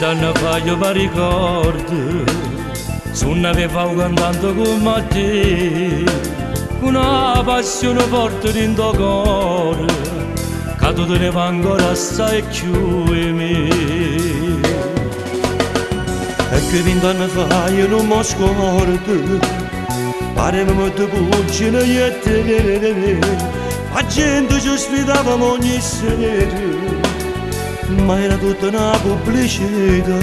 vent'anni fa io mi ricordo, suonaveva cantando come te, con una passione forte dentro il cuore, che tu teneva ancora assai più di me. E che vent'anni fa io non mi scordo, parevamo di pugine e te, la gente ci sfidavamo ogni sera, ma era tutta una pubblicità.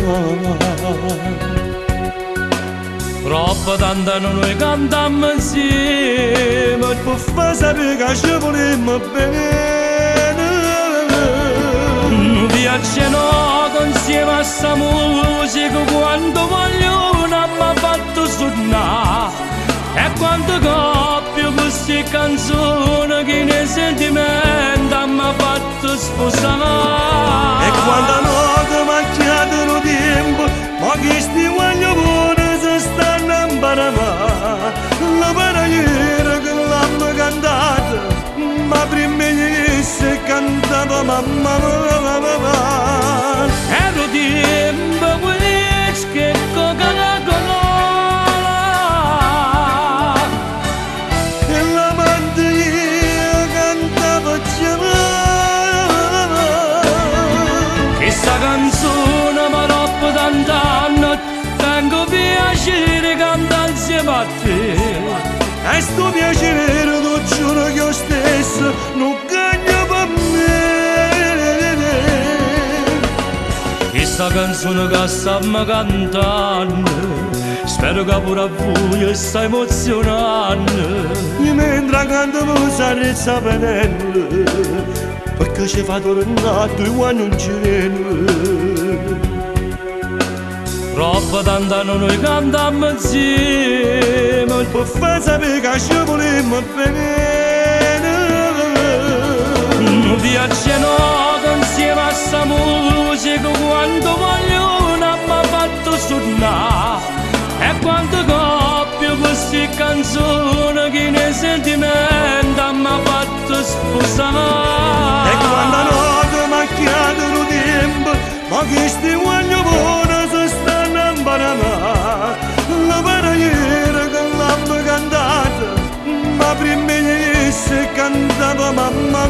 Troppo tanto noi cantammo insieme, per far sapere che ci volemmo bene. Viaggiano insieme a sta musica, quando voglio mi ha fatto suonare. E quando coppio queste canzoni che nei sentimenti mi ha fatto sposare. E quando notte macchiato il tempo, ma che sti voglio buone si stanno imparando. La preghiera che l'hanno cantata, ma prima che si cantava mamma. Ero tempo quelli che coca-cola. Questa canzone mi troppo tant'anni, tengo piacere cantare insieme a te. E sto piacere ti giuro che io stesso non cagno per me. Questa canzone che stiamo cantando, spero che pure a voi sta emozionando. E mentre canto mi sarezza venendo, perché ci fa tornare quando non ci viene. Troppo tanto noi cantammo insieme, per far sapere che ci volemmo bene. Viaggiano insieme a sta musica, quando voglio mi ha fatto suonare. E quando coppio queste canzoni che nei sentimenti mi ha fatto sposare. E quando notte macchiato il tempo, ma che sti voglio buone si stanno imparando. La preghiera che l'hanno cantata, ma prima che si cantava mamma.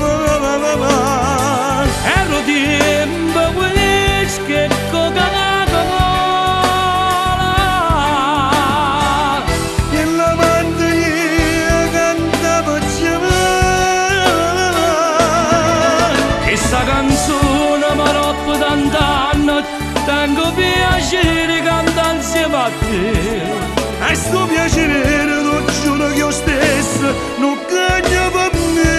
Ero tempo quelli che coca-cola. E la mantiglia cantava questa canzone mi troppo tant'anni, tengo piacere cantare insieme a te. E sto piacere ti giuro che io stesso non cagno per me.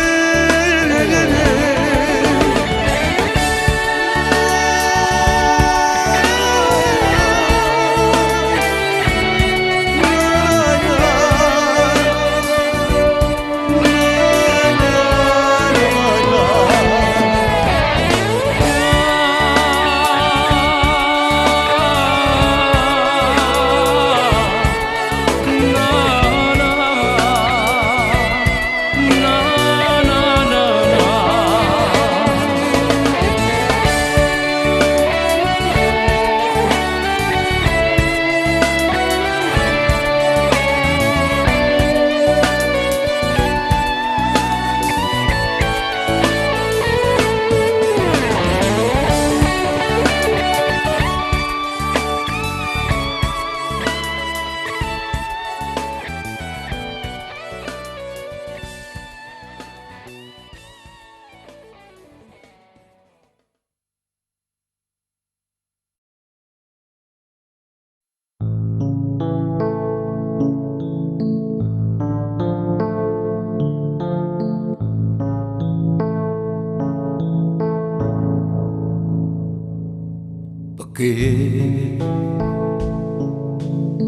Che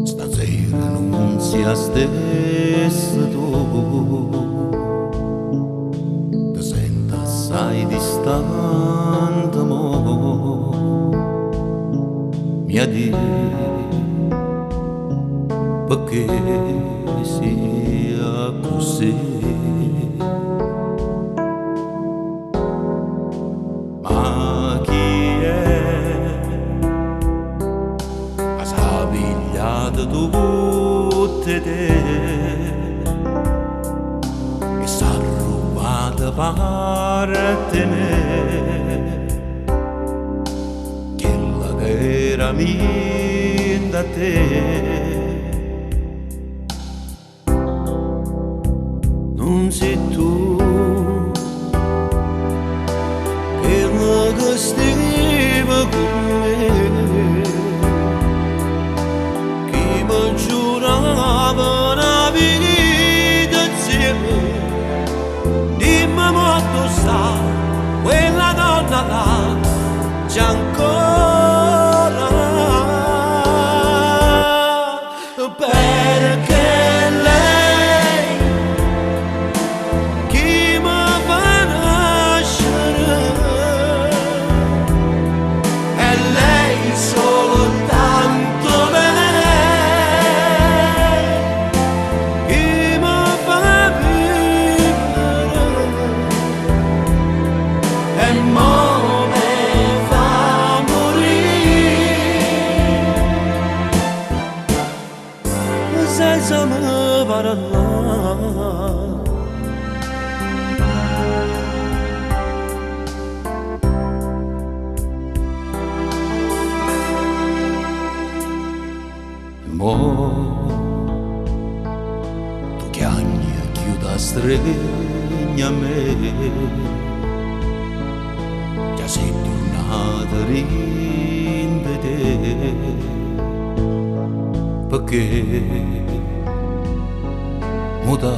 stasera non sia stesso tu, ti senti assai distante mo, mi ha detto perché sia così. tutte te che s'ha rubata parte me, quella che era mia da te. Non sei tu che stiva con me, chi mi giurava una vita insieme. Dimmi molto sta quella donna là, c'è ancora, perché senza me parlare. Mo tu chiagni chiuda stregna a me, già sei tornata a rivedere, perché muta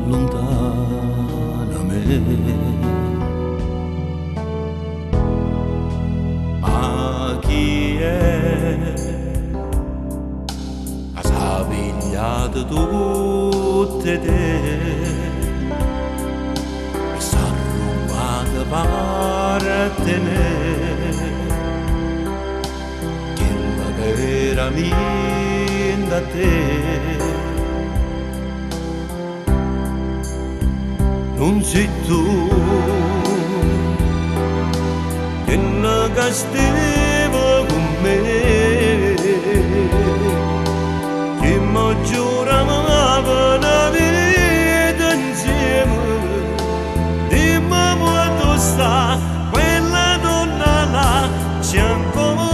lontana me. Ma chi è che s'ha pigliato tutte te e s'ha rubato parte me, quella che era mia da te. Non sei tu che non castiva con me, che mi giurava una vita insieme. Dimmi quanto sta quella donna là, c'è ancora.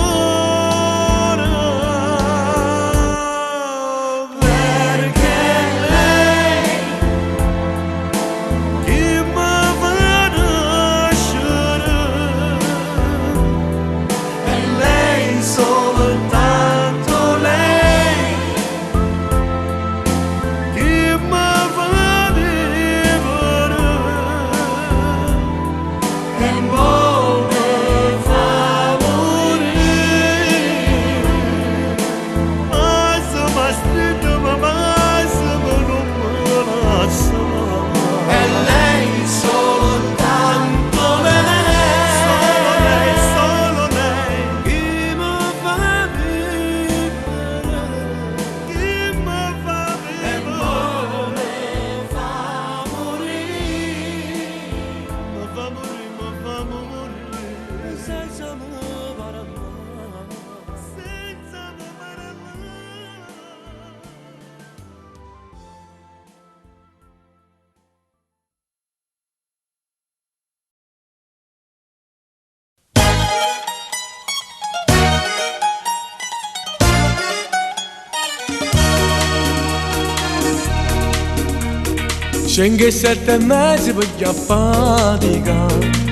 Scenghe 7 mesi per gli affatica,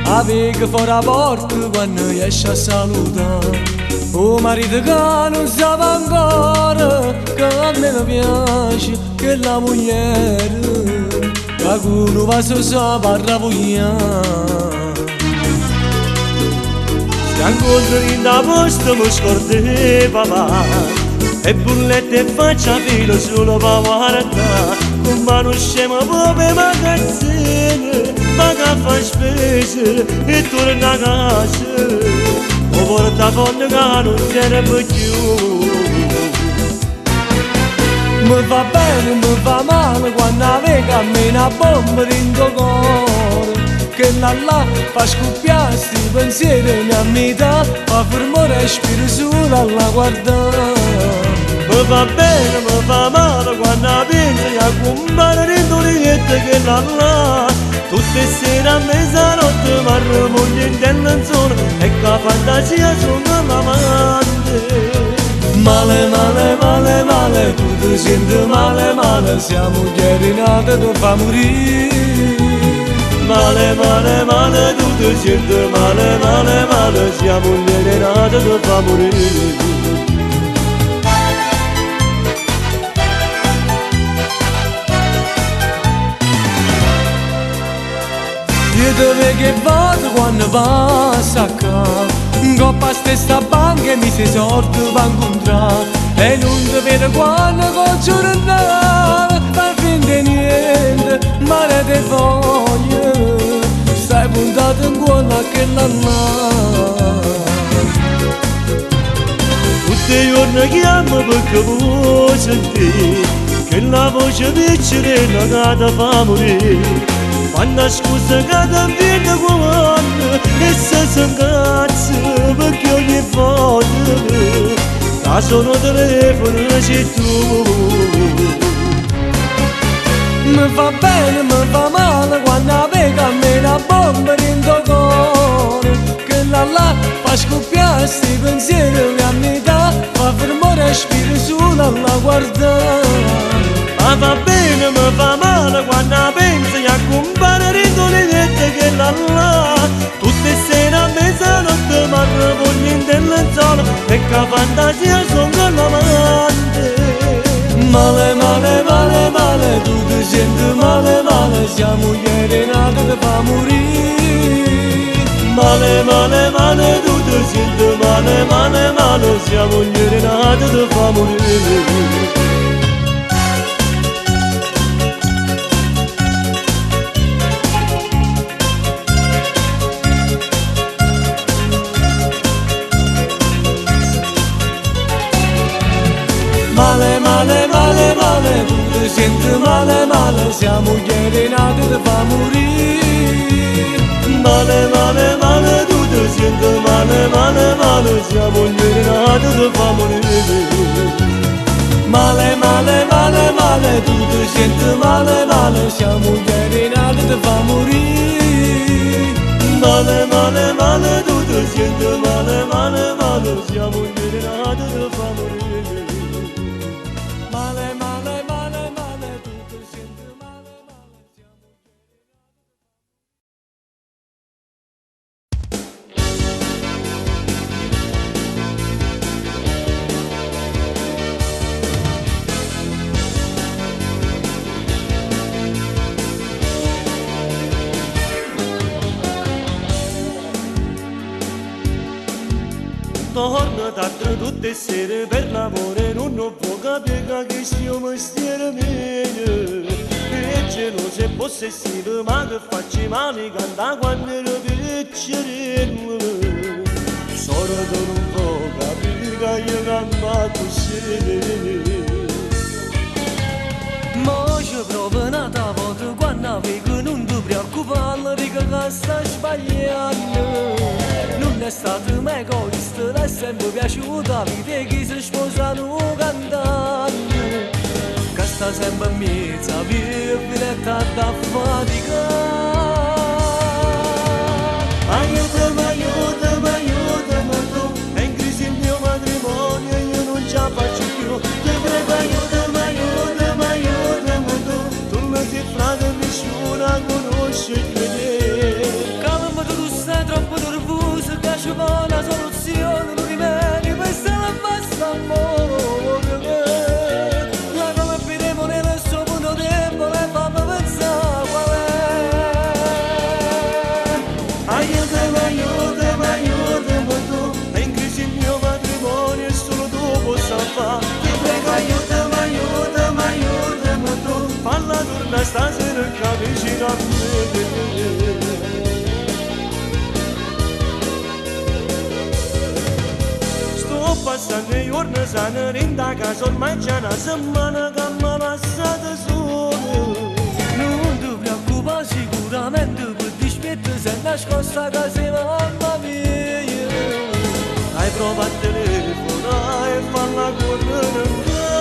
avega fuori la porta quando esce a salutare. O marito che non sa ancora, che a me mi piace, che la moglie, che uno va se sa parla vogliare. Se incontro in da posto mi scordi papà, e burlette e faccia filo solo per guardare. Con mano scema come magazzine, ma che fa spese e torna a casa. O portafoglio che non serve più. Mi fa bene, mi fa male quando aveva a me una bomba dentro cuore, che là fa scoppiare sti pensieri in metà, fa fermare respiro solo alla guardare. mi fa male quando penso a compare l'indolinetta che l'ha là. Tutte sere a mezzanotte mi arremogno in tendenzione e che la fantasia sono l'amante. Male, male, male, male, tu ti senti male, male, siamo ieri nati tu fa morire. Male, male, male, tu ti senti male, male, male, siamo ieri nati tu fa morire. Io dove che vado quando passa qua, coppa stessa banca e mi si sorte va incontrare. E non ti vedo quando faccio andare, fa finta niente, male te voglio, stai puntato in quella che l'ha. Tutti i giorni chiamo perché vuoi sentire che la voce vicina non ti fa morire. Quando scusa che ti viene quando e se si incazza perché ogni volta da sono telefono c'è tu. Mi fa bene, mi fa male quando vega a me la bomba dentro cuore, che là fa scoppiare sti pensieri che a metà fa fermare respiro solo alla guardare. Ma va bene, mi fa male quando penso a compare l'indolinetta che l'ha là. Tutte sere a mezzanotte mi arremogno in tendenzione e che la fantasia sono con l'amante. Male, male, male, male, tu ti senti male, male, siamo ieri nati che fa morire. Male, male, male, tu ti senti male, male, male, siamo ieri nati che fa morire. Male, male, male, male, tu ti senti male, male, siamo ieri nati che fa morire. Male, male, male, tu ti senti male, male, male, siamo ieri nati che fa morire. Male, male, male, male, tu ti senti male, male, siamo ieri nati che fa morire. Male, male, male, tu ti senti male, male, male, siamo ieri nati che fa morire. Male, male, male, male, tu ti senti male, male, siamo torno d'altro tutte le sere per l'amore, non può capire che sia un mestiere mio. Che geloso e possessivo, ma che faccio male canta quando ero piccerino. Solo tu non può capire che io canto così. Ma ci provo un'altra volta quando avevo non ti preoccupare perché sta sbagliando. Non è stato mai egoista, l'è sempre piaciuta la vita che si sposano cantando. Che sta sempre in mezzo a vivere e tanta fatica. Aiutami, aiutami, aiutami tu, è in crisi il mio matrimonio e io non ce la faccio più. Ti prego aiutami, aiutami, aiutami tu, tu mi sei frate e nessuno conosce il vedere. Calma, tu sei troppo nervoso, che ci vuole la soluzione, non rimane, questa la basta amore. La come vedremo nel suo punto debole, fammi pensare qual è. Aiutami, aiutami, aiutami tu, è in crisi il mio matrimonio e solo tu possa fare. Ti prego aiutami, aiutami, aiutami tu, falla tornare stasera e capisci a me. Passando i giorni sono in da casa, ormai c'è una settimana che mi passate solo. Non ti preoccupare sicuramente per dispetto se nascosta a casa mamma mia. Hai provato a telefonare e farla correre.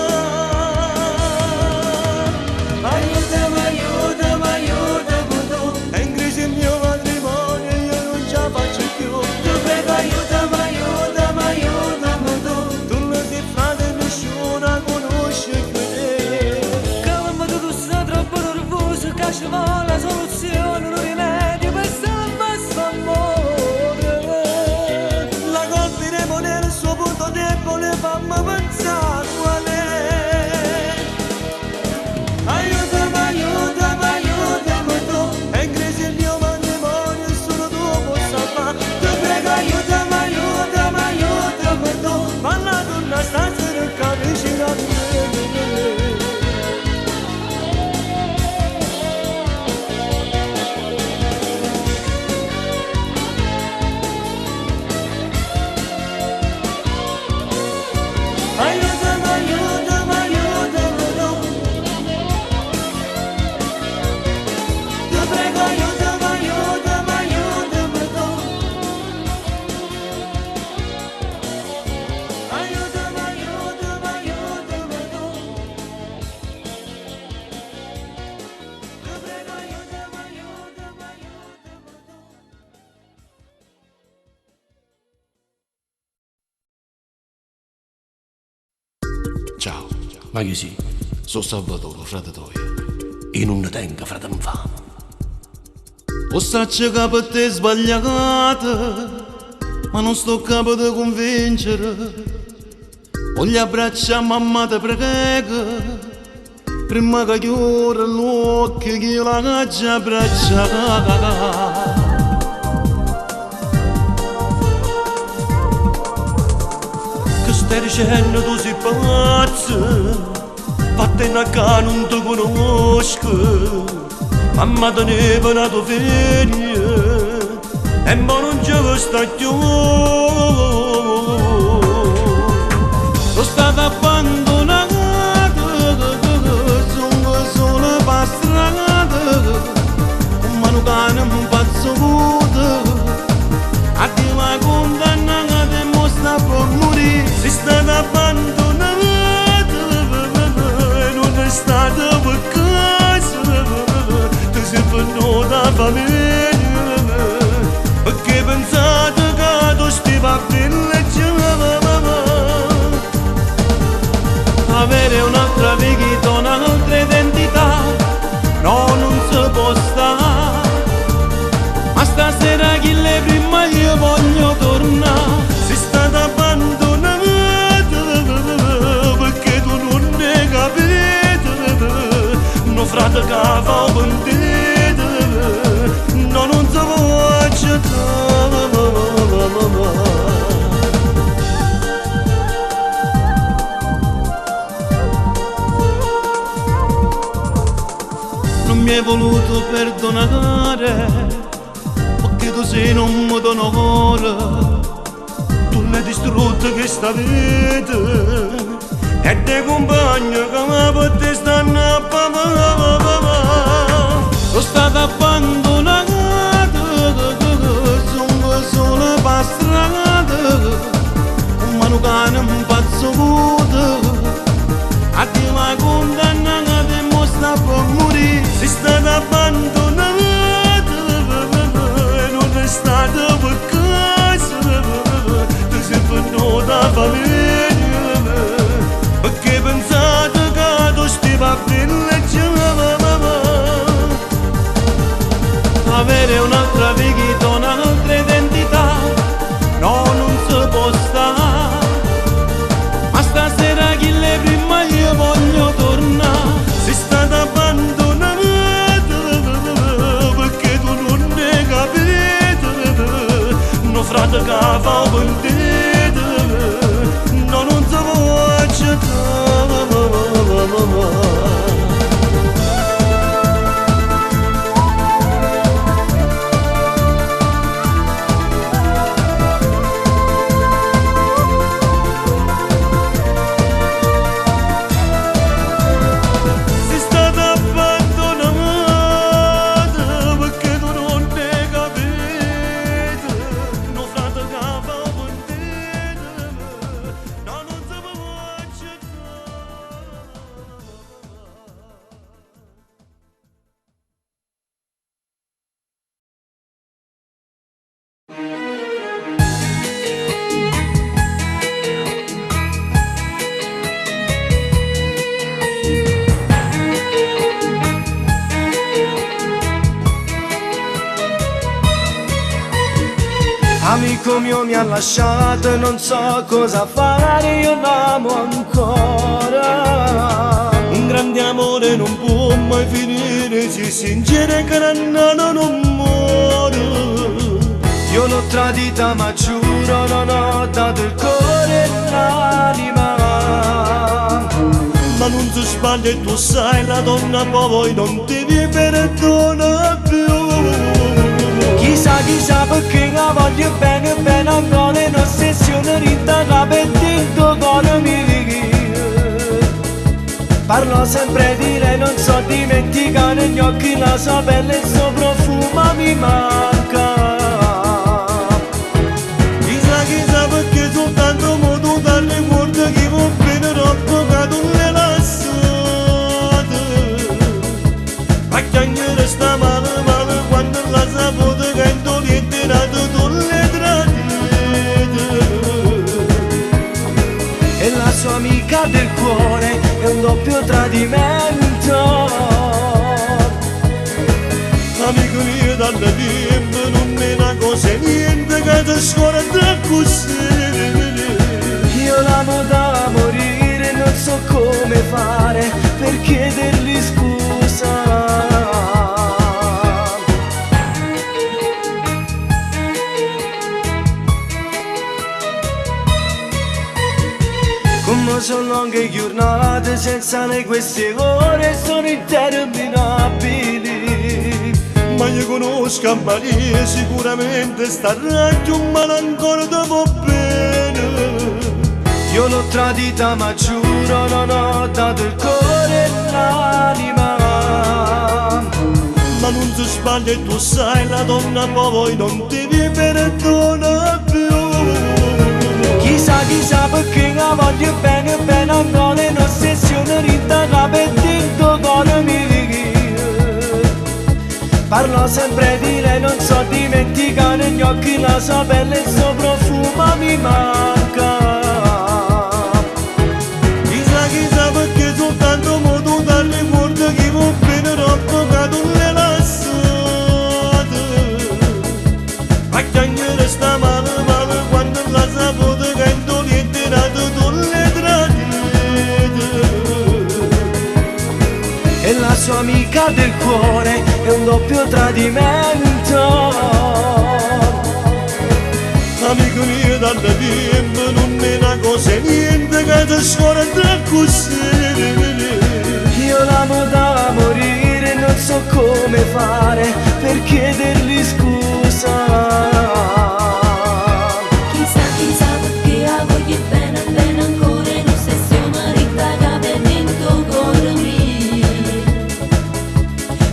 Ma che sì, sono Salvatore, frate tuo, e non ne tengo, frate infame. O saccio che per te è sbagliata, ma non sto capo di convincere. Voglio abbracciare mamma te prego, prima che chiuda l'occhio che io la caccia abbracciare. Che stai dicendo tu sei pazzo, vattene a casa non ti conosco, mamma te ne è venuto figlio e ma non ci sta più. Sono stato abbandonato, sono solo per strada, ma non cane un pazzo vuoto, a te la condannata e mo sta per morire. Sei stato abbandonato e non è stato per caso, ti sei venuta a famiglia, perché pensate che tu stai a villeggiare. Avere un'altra vita, un'altra identità, no, non si può stare. Ma stasera chi le prima io voglio tornare. Sei stata abbandonata perché tu non ne capito. No frate che fa pentito, no non si può accettare. Non mi hai voluto perdonare, perché tu sei un modo onore. Tu l'hai distrutto questa vita e te compagno che per te stanno a papà. Sono stato abbandonato, sono solo per strada, ma non cane un pazzo vuoto, a te la condanna e mo sta per morire. Sei stato abbandonato e non è stato per caso, ti sei venuta a famiglia, perché pensate che tu stai a villeggiare. Avere un'altra vita, un'altra identità, no non si può stare. Ma stasera chi le prima io voglio tornare. Sei stata abbandonata perché tu non ne capito. No frate che fa pentito, no non si può accettare. Amico mio mi ha lasciato, non so cosa fare, io l'amo ancora. Un grande amore non può mai finire, si sincero che non muore. Io l'ho tradita ma giuro non ho dato il cuore e l'anima. Ma non si sbaglia e tu sai, la donna poi non ti perdona più. Chissà perché la voglio bene, bene ancora in ossessione, rintanata per dentro cuore mio. Parlo sempre di lei, non so dimenticare, negli occhi la sua pelle e il suo profumo mi manca. Chissà perché soltanto mo tu dal ricordo che va bene troppo che tu le lasciate. Ma chiagnere sta male quando la saputo che in tuo nienterato tu le tradite. E la sua amica del cuore è un doppio tradimento. Amico mio dal tempo non me ne cosa niente che ti scorda così. Io l'amo da morire, non so come fare per chiedergli scusa. Come sono lunghe giornate senza lei, queste ore sono interminabili. Ma io conosco a Maria, sicuramente sta raggio, ma ancora ti va bene. Io l'ho tradita ma giuro non ho dato il cuore e l'anima. Ma non si sbaglia e tu sai, la donna poi non devi perdonare più. Chissà perché la voglio bene, bene ancora in ossessione, rintanata per dentro cuore mio. Parlo sempre di lei, non so dimenticare gli occhi, la sua pelle e il suo profumo mi manca. Chissà perché soltanto mo tu dal ricordo che va bene troppo che tu le lasciate. A chiangere sta male quando la saputo che in tu li tirato tu le tradite. E la sua amica del cuore è un doppio tradimento. Amico mio dal tempo non me ne cosa niente che ti scorda così. Io l'amo da morire, non so come fare per chiedergli scusa. Chissà perché la voglio bene, bene ancora in ossessione, rintaga per dentro cuore mio.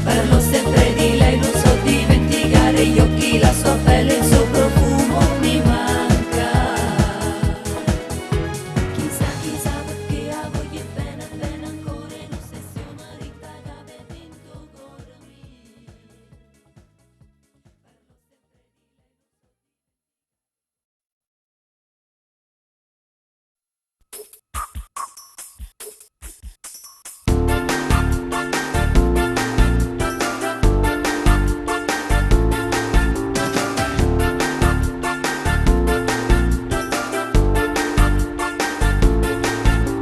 Parlo sempre di lei, non so dimenticare gli occhi, la sua pelle, il suo profumo mi manca. Chissà perché la voglio bene, bene ancora in ossessione, rintaga per dentro cuore mio.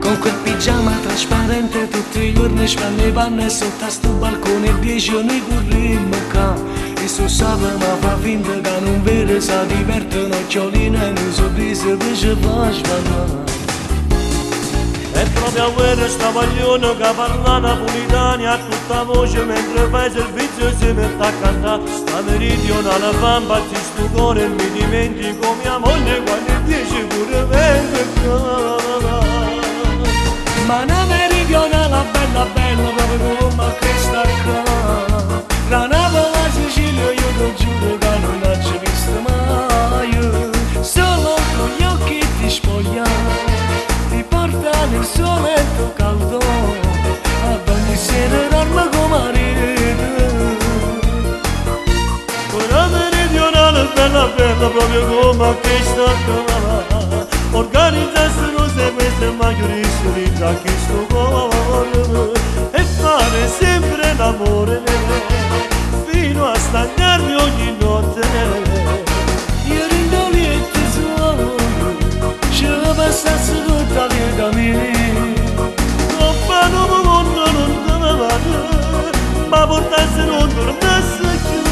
Con quel pigiama trasparente tutti i giorni spende panne sotto a sto balcone 10 anni corrimmo qua. E su sapeva fa finta che non vede, sa divertono occhiolina e un sorriso che ci fa sballare. È proprio a guerra sta paglione che parla napolitani a tutta voce mentre fai servizio e si mette a cantare. Sta meridionale fa impazzire sto cuore e mi dimentico mia moglie quando dice pure venga. Ma una meridionale bella bella proprio come questa qua. Da Napoli a Sicilia io ti giuro che non l'ho visto mai. Solo con gli occhi ti spoglia, ti porta nel suo letto caldo, ad ogni sera dorme come marito. Una meridionale bella bella proprio come questa qua. Organizzassero se queste maggiorissime da questo cuore e fare sempre l'amore fino a stagnarmi ogni notte. Io rindo lieto suono, ci passasse tutta la vita mia. Troppa nuova non te ne vado, ma portasse non tornasse più.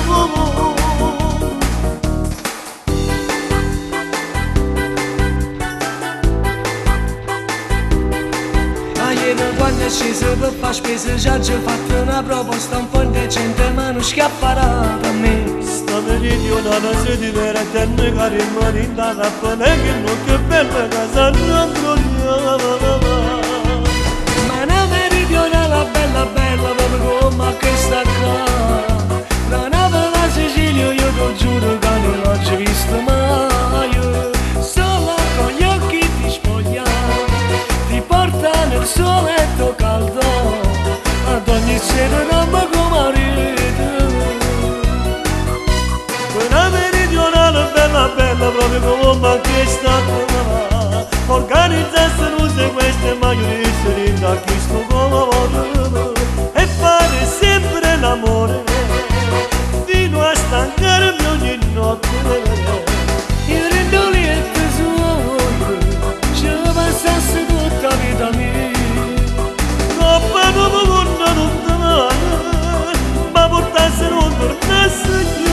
Quando è sceso per fare spese già ci ho fatto una proposta un po' indecente ma non scapperà da me. Sta meridionale si diverte a noi cari in marinda da che non che bella casa non troviamo. Ma una meridionale bella bella proprio come questa qua. Da Napoli a Sicilia io ti giuro che non l'ho visto mai. Solo con gli occhi ti spoglia, ti porta nel suo letto caldo, ad ogni sera dorme come marito. Una meridionale bella bella proprio come questa qua. Organizzassero se queste ma io essere da questo cuore e fare sempre l'amore fino a stancarmi ogni notte. Io rendo lieto suo, ci passasse tutta la vita mia. Troppa come quando lontana, ma portasse non tornasse più.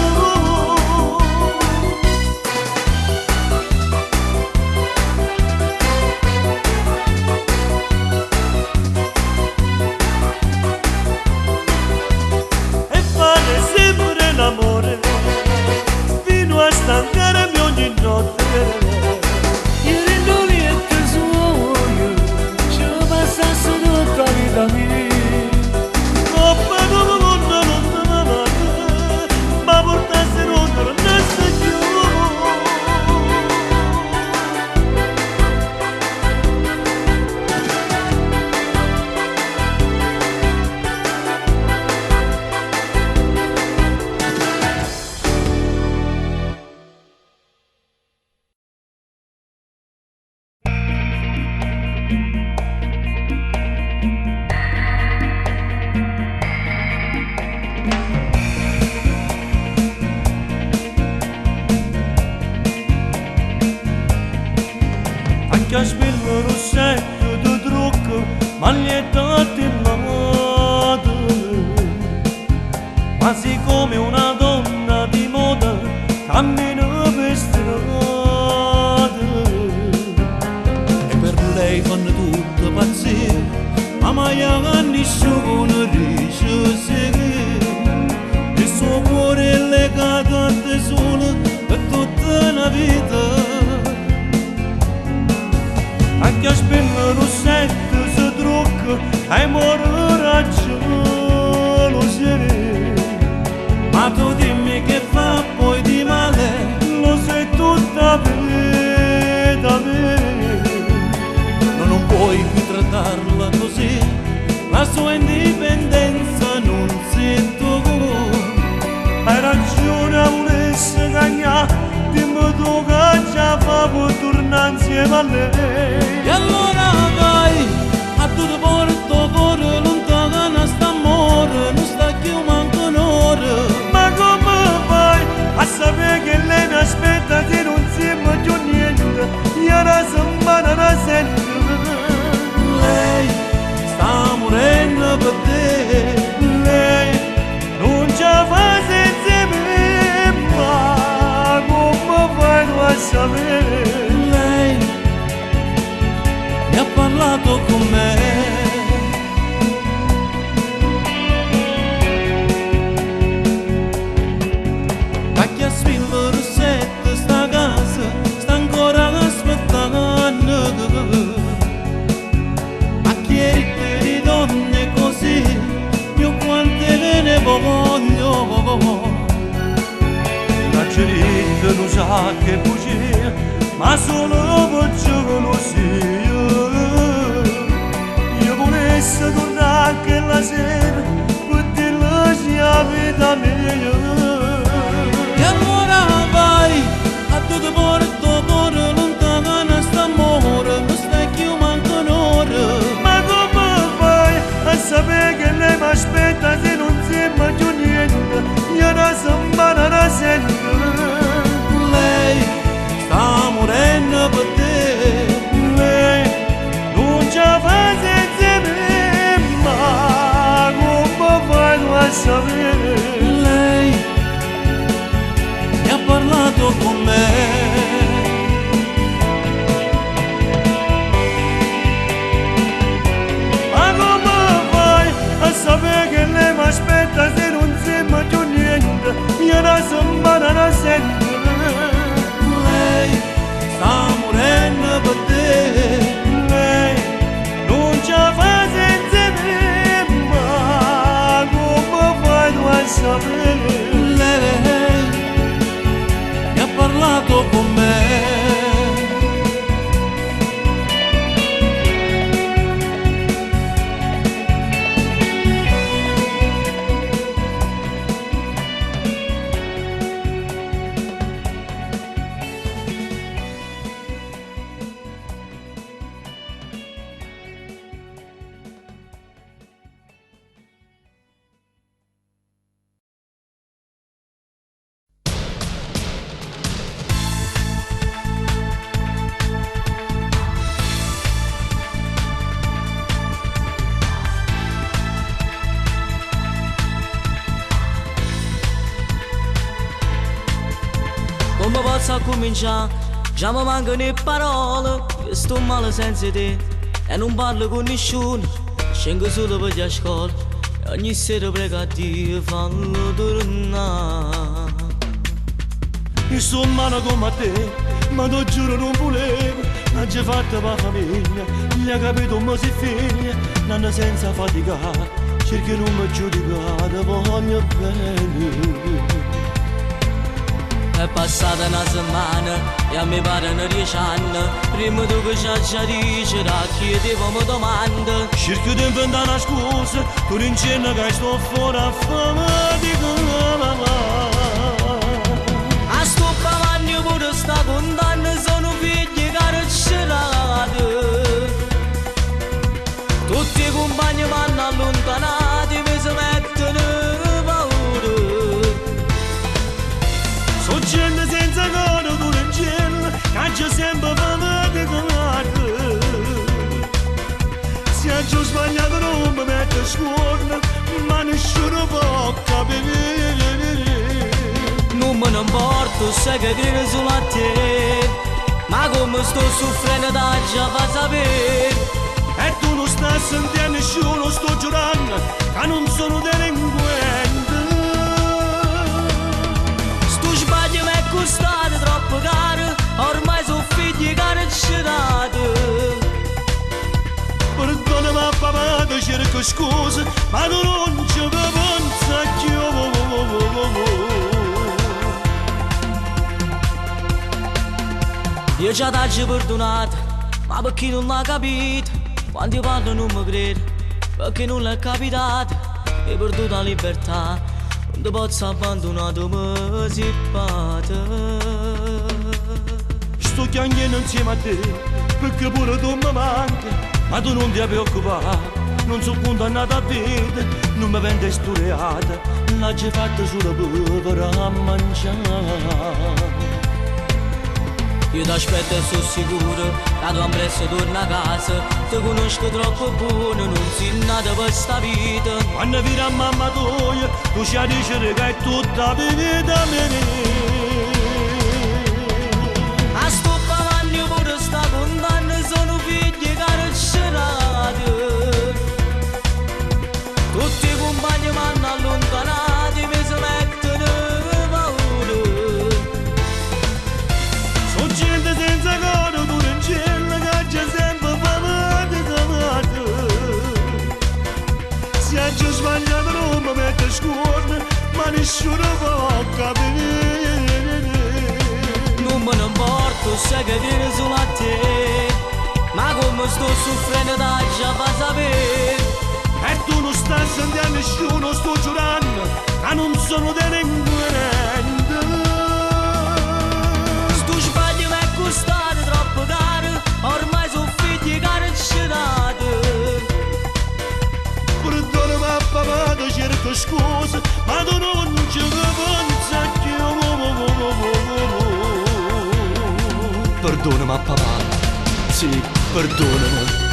E fare sempre l'amore fino a stancarmi ogni notte. Io rendo lieto suo, ci passasse tutta la vita mia. Troppa come quando lontana, ma portasse non tornasse più. Anche a spillo rossetto di trucco, magliettate in moda, quasi come una donna di moda, cammina per strada. E per lei fanno tutto pazzia, ma mai a nessuno riesce. Il suo cuore è legato a te solo per tutta la vita. Anche a spillo rossetto si trucca e muore ragione. Ma tu dimmi che fa poi di male, lo sai tutta vita me. Ma non puoi più trattarla così, la sua indipendenza non si tocca. Hai ragione a volesse cagnare, dimmi tu che già fa per tornare insieme a lei. E allora vai, a tutto porto cuore lontana st'amore, non sta più manco un'ora. Ma come fai a sapere che lei mi aspetta, che non siamo più niente, io la settimana la sento. Lei sta morendo per te, lei non ce la fa senza me, ma come fai tu a sapere? Lei mi ha parlato con me. Pacchia a spillo rossetto sta casa, sta ancora aspettando. A chiedere di donne così, più quante ne voglio. La cerita non sa che bugia, ma solo per gelosia. Io volessi tornare anche la sera per dirle sia vita mia. E allora vai, a tutto porto cuore lontana st'amore, non stai più manco un'ora. Ma come fai a sapere che lei mi aspetta, se non siamo più niente, io la settimana la sento. Lei sta morendo per te, lei non ce la fa senza me, ma come fai tu a sapere? Lei mi ha parlato con me. Ma come fai a sapere che lei mi aspetta, se non siamo più niente, io la settimana come posso cominciare? Già mi mancano le parole, che sto male senza te e non parlo con nessuno, scengo solo per la scuola e ogni sera prego a Dio fallo tornare. Io sto male come te, ma ti giuro non volevo, non c'è fatta per famiglia, gli ha capito un mese figlia, nanno senza faticare, cerchi non mi giudicare, voglio bene. È passata una settimana e a me pare 10 anni, prima tu che già dice da chiedevo mi domanda. Cerco di inventare una scusa, tu non c'è che sto fuori a fame di A sto cavallo pure sta condanna sono figli carcerati. Tutti i compagni mi hanno allontanati, mi si mettono paura. So gente senza coro, tu non c'è, caccia sempre fame di se ho sbagliato non mi metto a scuola, ma nessuno può capire. Non me ne importa, sai che credo solo a te, ma come sto soffrendo da già fa sapere. E tu non stai sentendo nessuno, sto giurando che non sono delinquente. Sto sbaglio mi è costato troppo caro, ormai sono figli carcerati. Perdonami papà, ti cerco scusa, ma tu non ci pensa più. Io già t'ho perdonato, ma perché non l'ha capito? Quando io parlo non mi credi, perché non l'è capitato. Hai perduto la libertà, non ti posso abbandonare, mi sei Sto piangendo insieme a te, perché pure tu mi manchi. Ma tu non ti preoccupare, non sono condannato a vita, non mi vende studiata, l'ho già fatta solo per a mangiare. Io ti aspetto e sono sicuro, da tua presto torna a casa. Ti conosco troppo buono, non sei nato per sta vita. Quando vieni a mamma tua, tu ci dici che è tutta vita mia. A sto cavallo pure sta condanna sono figli carcerati. Tutti i compagni mi hanno allontanati, mi si mettono paura. Sono gente senza coro, tu non c'è, che c'è sempre fame di cavate. Se ho sbagliato non mi metto a scuola, ma nessuno può capire. Non me ne importa, sai che credo solo a te, ma come sto soffrendo da già fa sapere. E tu non stai sentendo nessuno, sto giurando che non sono delinquente. Sto sbaglio mi è costato troppo caro, ormai sono figli carcerati. Perdonami papà, ti cerco scusa, ma tu non ci pensa più. Perdonami papà, sì, perdonami.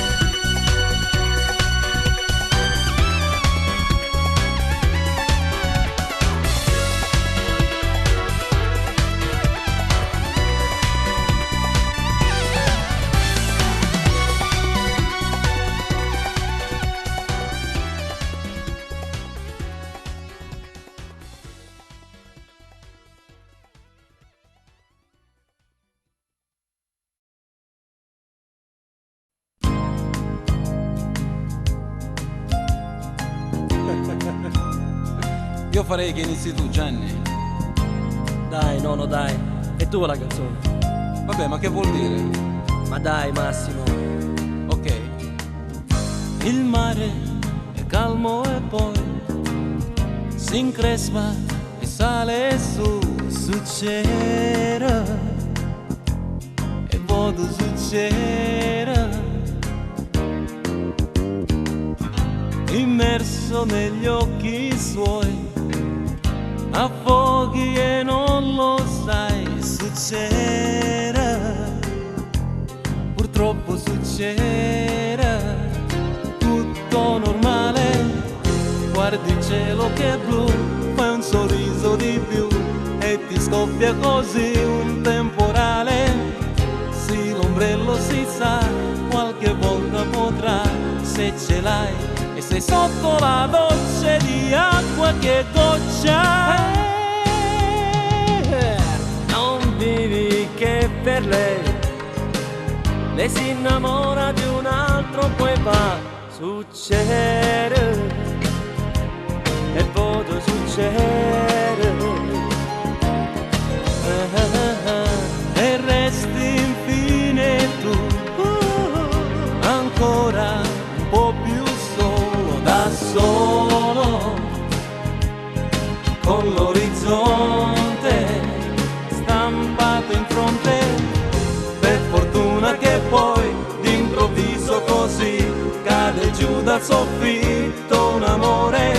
Io farei che inizi tu, Gianni. Dai, nonno, dai. È tua la canzone. Vabbè, ma che vuol dire? Ma dai, Massimo. Ok. Il mare è calmo e poi si increspa e sale su, succederà e voto succederà, immerso negli occhi suoi, affoghi e non lo sai, succederà, purtroppo succederà, tutto normale, guardi il cielo che è blu, fai un sorriso di più e ti scoppia così un temporale. Sì, l'ombrello si sa, qualche volta potrà, se ce l'hai, e sei sotto la doccia di acqua che goccia. Non vivi che per lei si innamora di un altro, poi va, succede, e poi succede, E resti infine tu, ancora un po' più solo, da solo, con l'orizzonte stampato in fronte. Per fortuna che poi d'improvviso così cade giù dal soffitto un amore,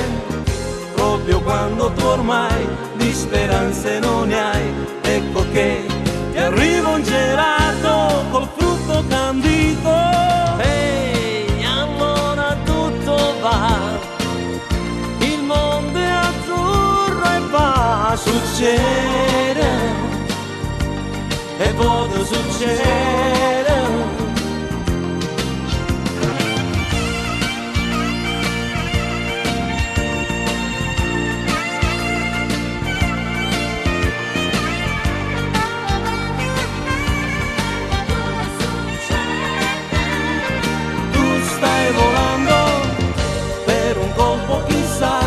proprio quando tu ormai di speranze non ne hai. Ecco che ti arriva un gelato col frutto candito, ehi, allora tutto va, il mondo è azzurro e va, succede, e poi succede. tu stai volando per un colpo chissà,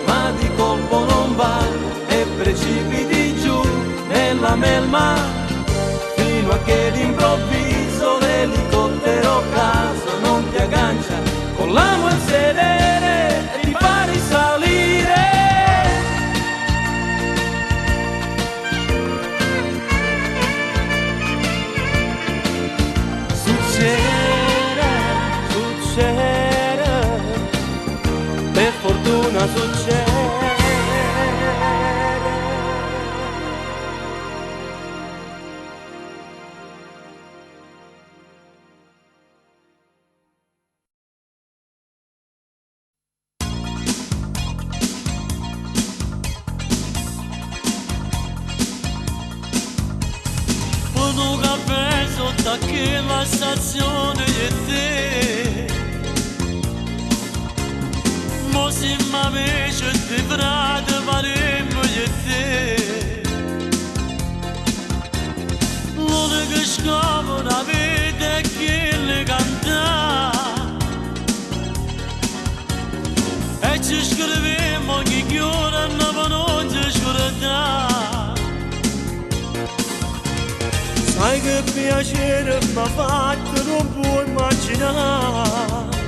ma di colpo non va, e precipiti giù nella melma, fino a che d'improvviso l'elicottero caso non ti aggancia con l'amo al sedere e ti fa risalire. Succede, Succede, per fortuna succede. Un caffè sotto aquella stazione e te mo si m'avesse di frate faremmo e te l'unica scopo da vita è che le cantare e ci scrivemmo ogni giorno non ci scordare. Sai che piacere m'ha fatto, non puoi immaginare.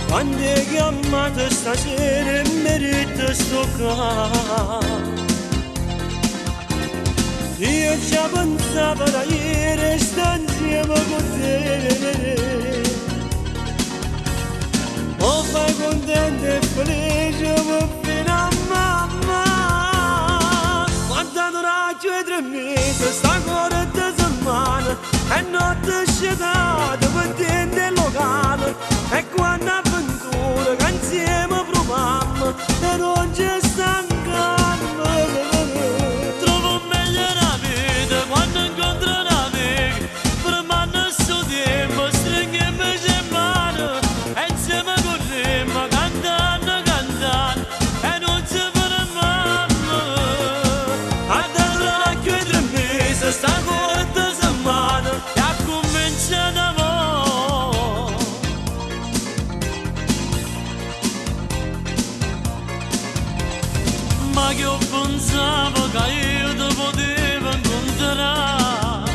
Quando hai chiamato stasera e merito sto qua. Io già pensavo da ieri sto insieme con te. Mi fai contento e felice fino a mamma. Quando raggio e tremito sta ancora da settimana e notte scegliata per te nel locale, e quando avventura che insieme proviamo e non ci stancamo. Trovo meglio la vita quando incontro un amico, per mano sto tempo stringiamo le mani e insieme corriamo cantando, cantando e non ci fermiamo. Adoro raggio e tremito sta ancora da settimana E ha cominciato amore, ma che io pensavo che io ti potevo incontrare,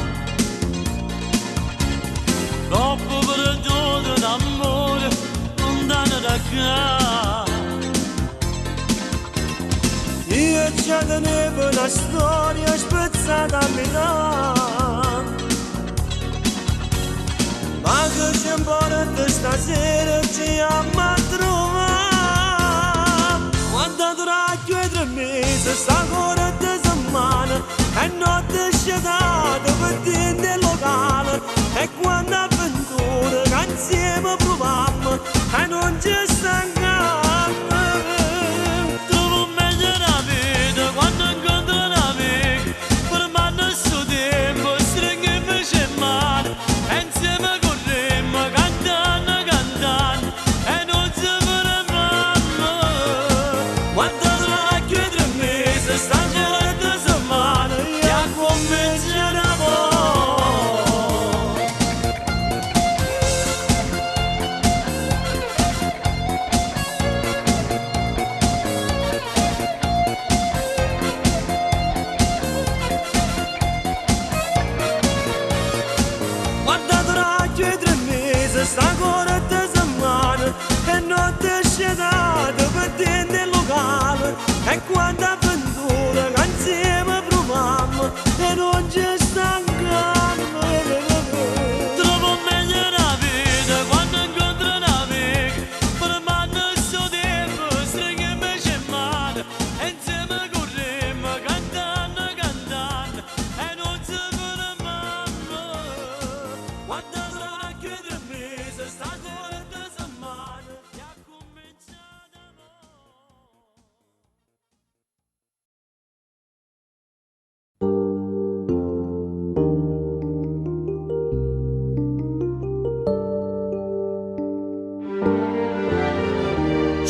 troppo perduto d'amore lontano da qua. Io già tenevo una storia spezzata a Milano, ma che c'è un po' di stasera ci ama a trovare. Quando dura 2-3 mesi sta ancora di settimana e notte scegliata per te nel locale, e quando avventura che insieme proviamo e non ci stancamo. Trovo meglio la vita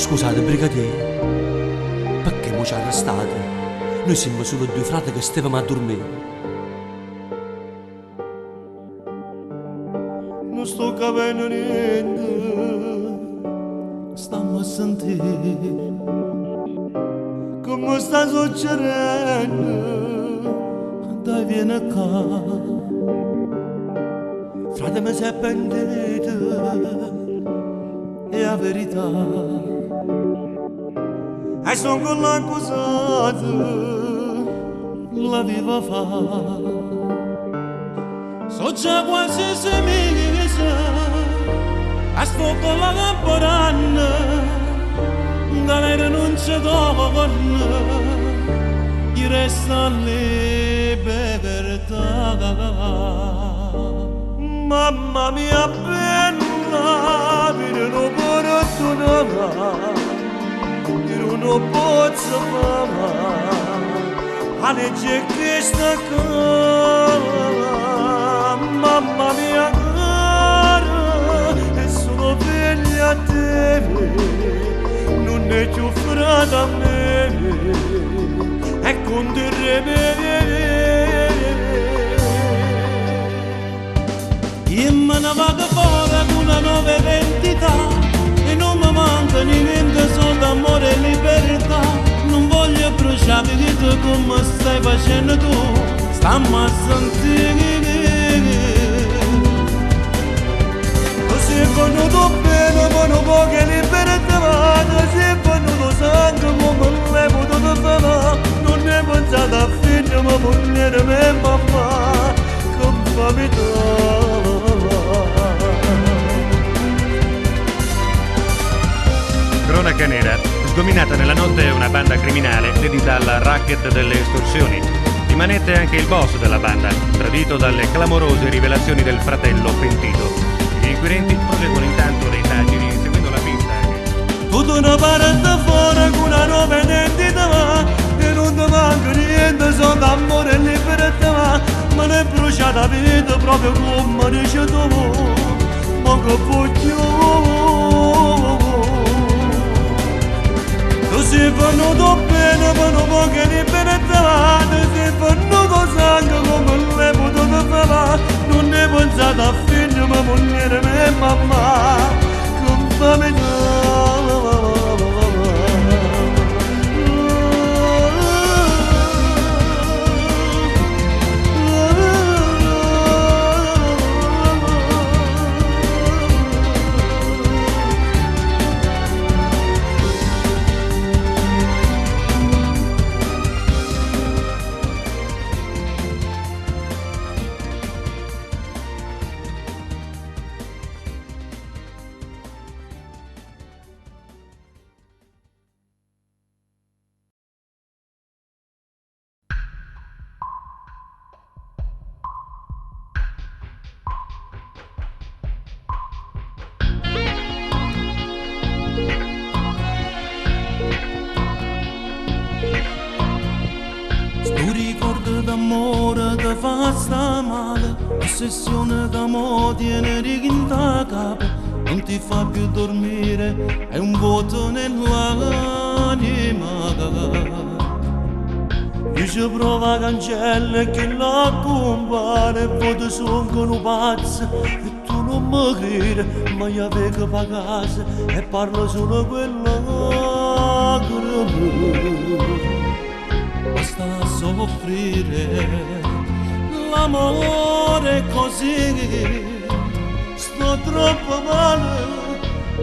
Scusate, brigadiere, perché mo ci arrestate? Noi siamo solo due frati che stavamo a dormire. Non sto capendo niente, stiamo a sentire come sta succedendo. Dai, vieni qua, frate, mi sei pentito, è la verità. E sono con l'accusato, la viva fa. So già quasi 6 mesi, a sto con la campanella, dalle denunce d'oro, gli resta libertà. Mamma mia bella, mi non posso tornare, mi non posso fare, a legge che sta qua. Mamma mia cara, e sono figlia a te, non è più frata a me, e con te io me ne vado fuori con una nuova identità, e non mi manca niente, solo amore e libertà. Non voglio bruciare vita come stai facendo tu, stammi a sentire. Si è venuto bene, ma non può che libertà, si è venuto sangue come l'hai potuto fare. Non è pensato a figlio, ma moglie mia mamma, che fammi Cronaca nera. Sgominata nella notte una banda criminale dedita al racket delle estorsioni. Di manette anche il boss della banda, tradito dalle clamorose rivelazioni del fratello pentito. Gli inquirenti proseguono intanto le indagini seguendo la pista che... Tutta una parte fuori con una nuova identità, e non ti manca niente, solo amore e libertà. Ma ne è bruciata vita proprio come dice tu, ma che voglio. Tu sei venuto bene, ma non può che libertà, tu sei venuto sangue come l'hai potuto fare. Non è pensato a figlio, ma moglie mia mamma, che fammi d'amore ti fa sta male, l'ossessione d'amore tiene riginta capo, non ti fa più dormire, è un vuoto nell'anima. Io ci prova cancella che la compare, poi ti sono pazzo e tu non mi credi, ma io vengo a casa e parlo solo quella lacrima. Basta soffrire, l'amore è così, sto troppo male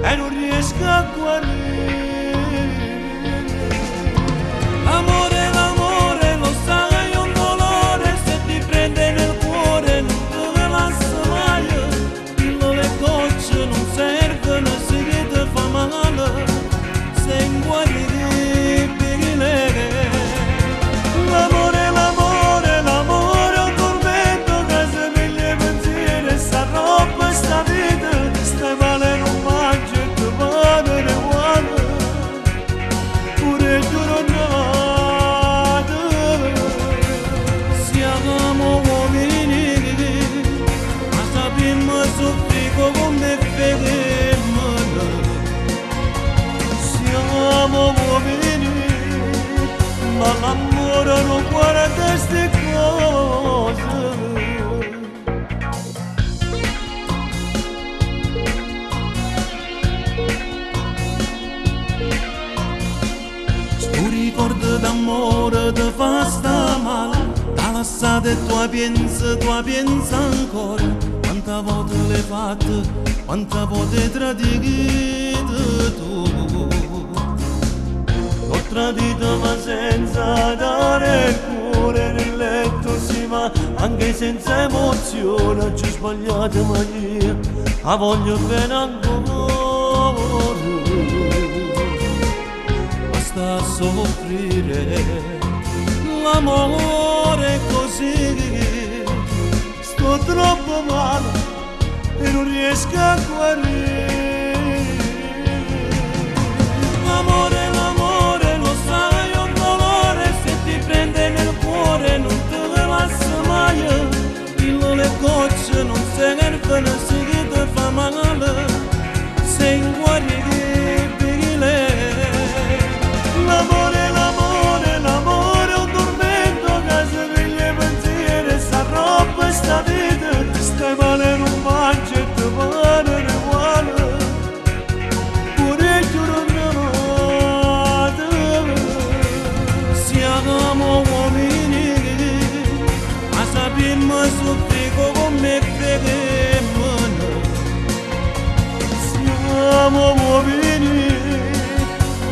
e non riesco a guarire. L'amore, l'amore, lo sai, è un dolore, se ti prende nel cuore non te ne lascia mai. Le gocce non servono se ti fa male, sei inguaribile. L'amore, l'amore, l'amore, un tormento che se mille pensieri, sta roba, sta vita, stai male non mangi e ti vado ne guarda. Guarda e tu pensa ancora, quanta volte l'hai fatta, quanta volte hai tradito tu. L'ho tradito ma senza dare il cuore nel letto, sì, ma anche senza emozione, ci ho sbagliato ma io la voglio bene ancora. Basta a soffrire, l'amore è così, sto troppo male e non riesco a guarire. L'amore, lo sai, è un dolore, se ti prende nel cuore non te ne passa mai. Le gocce non se ne si ti fa male, sei inguaribile. L'amore è un tormento che sveglia i pensieri, sta roba, sta vita, stai male non mangi e ti pare uguale. Pure giornate siamo uomini, ma sappiamo soffrire come crediamo. Siamo uomini,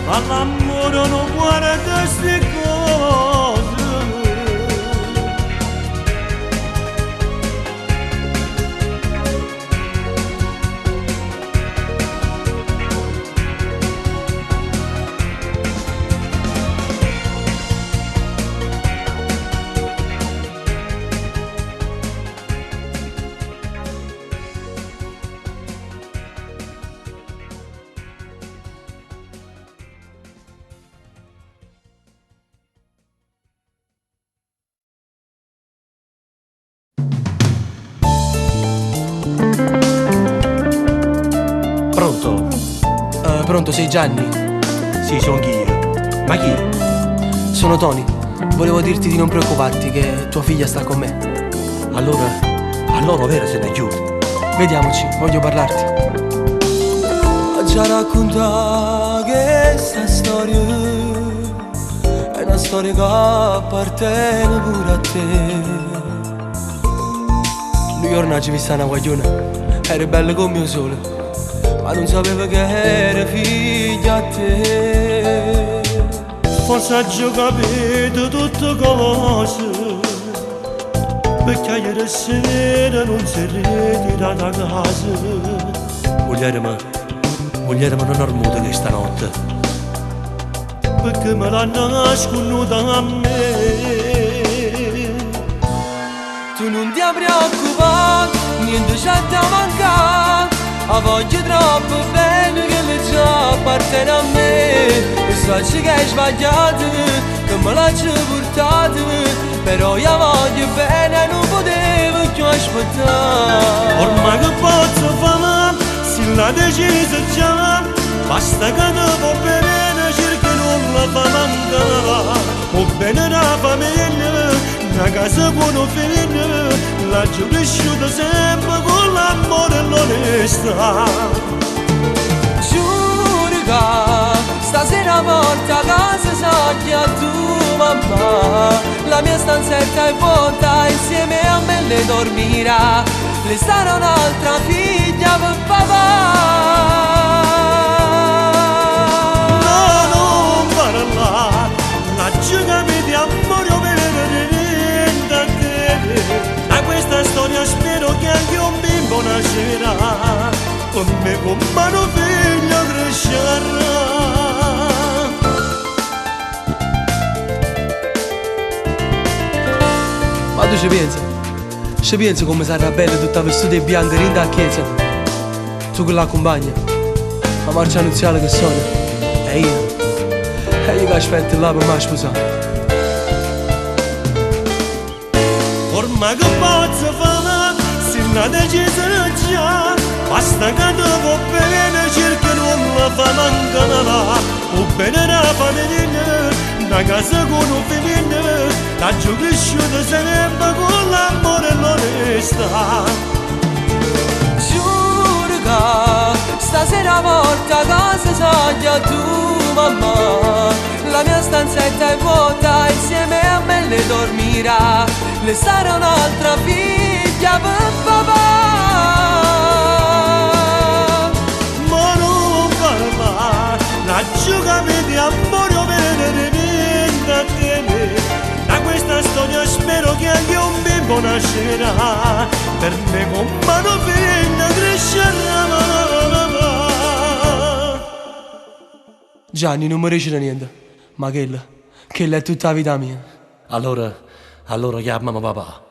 ma l'amore non guarda queste cose. Pronto? Pronto, sei Gianni? Sì, sono io. Ma chi? Sono Tony. Volevo dirti di non preoccuparti, che tua figlia sta con me. Allora vera se ne aiuta. Vediamoci, voglio parlarti. Ho già raccontato che sta storia è una storia che appartiene pure a te. Un giorno ci vista una guagliona, era bella come mio sole, ma non sapevo che era figlia a te. Forse ho capito tutte cose, perché ieri sera non si ritira da casa. Vogliere non dormuto questa notte, perché me l'hanno nasconuta a me. Tu non ti preoccupare, niente c'è da mancare. La voglio troppo bene che le già appartiene a me. E so che hai sbagliato, che me l'hai portato, però io voglio bene e non potevo più aspettare. Ormai che posso fare, se l'ha deciso già, basta che ne va bene, cerca non la fa mancare. Va bene la famiglia, una casa buona fine, la giù cresciuta sempre con l'amore e l'onestà. Giuro che stasera porta a casa soglia tu mamma. La mia stanzetta è vuota, insieme a me le dormirà. Le sarà un'altra figlia per papà. No, non parla, la giuga di amore o niente a te. Da questa storia spero che anche un bimbo nascerà, con me con mano figlio crescerà. Ma tu ci pensi? Ci pensi come sarà bella tutta vestita di bianco rinda a chiesa? Tu che la compagna, la marcia nuziale che suona, e io che aspetto là per me sposare. Ormai che posso fare, se l'ha deciso già, basta che te va bene, cerca non la fa mancare. Va bene la famiglia, una casa con un figlio, la giù cresciuta sempre con l'amore e l'onestà. Giuro che stasera porta a casa soglia tu mamma. la mia stanzetta è vuota, insieme a me le dormirà. Le sarà un'altra figlia per papà. Ma non farà la gioca di amore per a te. Da questa storia spero che anche un bimbo nascerà, per me con mano fredda crescerà. Gianni, non mi recita niente, ma quella è tutta la vita mia. Allora chiamami papà.